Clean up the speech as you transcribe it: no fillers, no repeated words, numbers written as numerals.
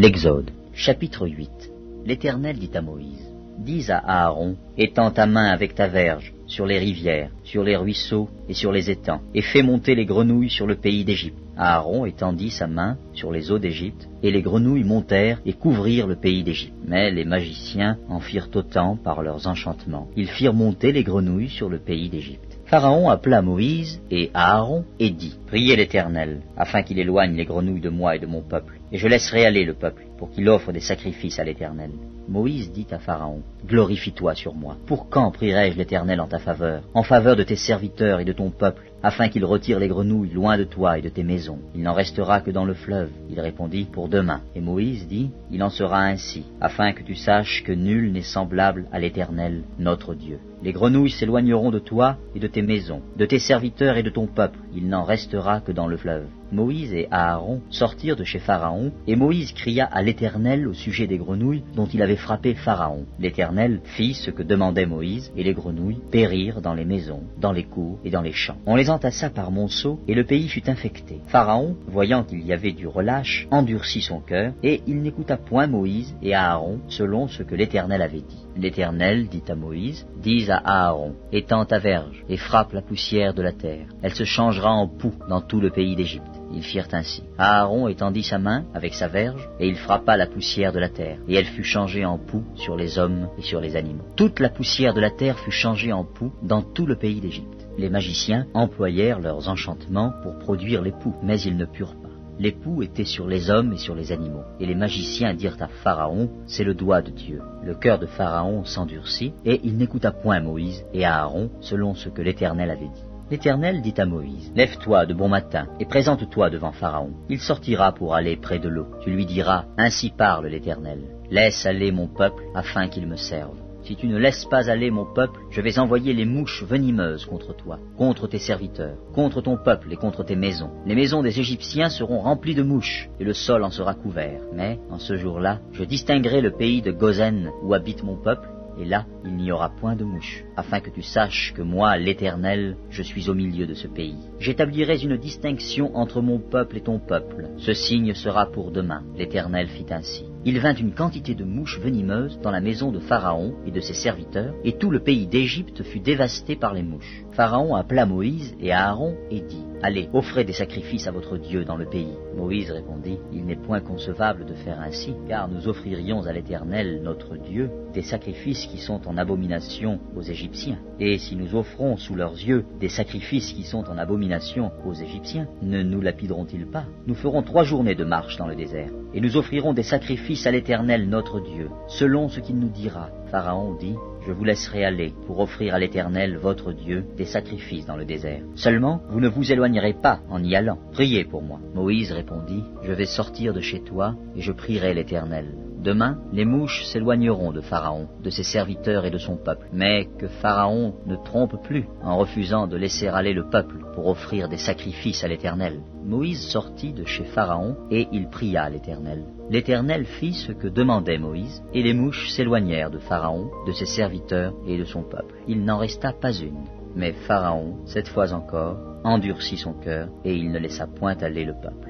L'Exode, chapitre 8. L'Éternel dit à Moïse, dis à Aaron, étends ta main avec ta verge sur les rivières, sur les ruisseaux et sur les étangs, et fais monter les grenouilles sur le pays d'Égypte. Aaron étendit sa main sur les eaux d'Égypte, et les grenouilles montèrent et couvrirent le pays d'Égypte. Mais les magiciens en firent autant par leurs enchantements. Ils firent monter les grenouilles sur le pays d'Égypte. Pharaon appela Moïse et Aaron et dit, priez l'Éternel, afin qu'il éloigne les grenouilles de moi et de mon peuple, et je laisserai aller le peuple, pour qu'il offre des sacrifices à l'Éternel. Moïse dit à Pharaon, glorifie-toi sur moi. Pour quand prierai-je l'Éternel en ta faveur, en faveur de tes serviteurs et de ton peuple, afin qu'il retire les grenouilles loin de toi et de tes maisons? Il n'en restera que dans le fleuve. Il répondit, pour demain. Et Moïse dit, il en sera ainsi, afin que tu saches que nul n'est semblable à l'Éternel, notre Dieu. Les grenouilles s'éloigneront de toi et de tes maisons, de tes serviteurs et de ton peuple. Il n'en restera que dans le fleuve. Moïse et Aaron sortirent de chez Pharaon, et Moïse cria à l'Éternel au sujet des grenouilles dont il avait frappé Pharaon. L'Éternel fit ce que demandait Moïse, et les grenouilles périrent dans les maisons, dans les cours et dans les champs. On les entassa par monceaux, et le pays fut infecté. Pharaon, voyant qu'il y avait du relâche, endurcit son cœur, et il n'écouta point Moïse et Aaron selon ce que l'Éternel avait dit. L'Éternel dit à Moïse, dis à Aaron, étends ta verge, et frappe la poussière de la terre. Elle se changera en poux dans tout le pays d'Égypte. Ils firent ainsi. Aaron étendit sa main avec sa verge, et il frappa la poussière de la terre, et elle fut changée en poux sur les hommes et sur les animaux. Toute la poussière de la terre fut changée en poux dans tout le pays d'Égypte. Les magiciens employèrent leurs enchantements pour produire les poux, mais ils ne purent pas. Les poux étaient sur les hommes et sur les animaux. Et les magiciens dirent à Pharaon, c'est le doigt de Dieu. Le cœur de Pharaon s'endurcit, et il n'écouta point Moïse et Aaron selon ce que l'Éternel avait dit. L'Éternel dit à Moïse, lève-toi de bon matin et présente-toi devant Pharaon. Il sortira pour aller près de l'eau. Tu lui diras, ainsi parle l'Éternel. Laisse aller mon peuple afin qu'il me serve. Si tu ne laisses pas aller mon peuple, je vais envoyer les mouches venimeuses contre toi, contre tes serviteurs, contre ton peuple et contre tes maisons. Les maisons des Égyptiens seront remplies de mouches, et le sol en sera couvert. Mais, en ce jour-là, je distinguerai le pays de Gozen où habite mon peuple, et là, il n'y aura point de mouches, afin que tu saches que moi, l'Éternel, je suis au milieu de ce pays. J'établirai une distinction entre mon peuple et ton peuple. Ce signe sera pour demain. L'Éternel fit ainsi. Il vint une quantité de mouches venimeuses dans la maison de Pharaon et de ses serviteurs, et tout le pays d'Égypte fut dévasté par les mouches. Pharaon appela Moïse et Aaron et dit, allez, offrez des sacrifices à votre Dieu dans le pays. Moïse répondit, il n'est point concevable de faire ainsi, car nous offririons à l'Éternel, notre Dieu, des sacrifices qui sont en abomination aux Égyptiens. Et si nous offrons sous leurs yeux des sacrifices qui sont en abomination aux Égyptiens, ne nous lapideront-ils pas? Nous ferons 3 journées de marche dans le désert, et nous offrirons des sacrifices à l'Éternel, notre Dieu, selon ce qu'il nous dira. Pharaon dit, je vous laisserai aller pour offrir à l'Éternel, votre Dieu, des sacrifices dans le désert. Seulement, vous ne vous éloignerez pas en y allant. Priez pour moi. Moïse répondit, je vais sortir de chez toi et je prierai l'Éternel. Demain, les mouches s'éloigneront de Pharaon, de ses serviteurs et de son peuple. Mais que Pharaon ne trompe plus en refusant de laisser aller le peuple pour offrir des sacrifices à l'Éternel. Moïse sortit de chez Pharaon et il pria l'Éternel. L'Éternel fit ce que demandait Moïse, et les mouches s'éloignèrent de Pharaon, de ses serviteurs et de son peuple. Il n'en resta pas une. Mais Pharaon, cette fois encore, endurcit son cœur, et il ne laissa point aller le peuple.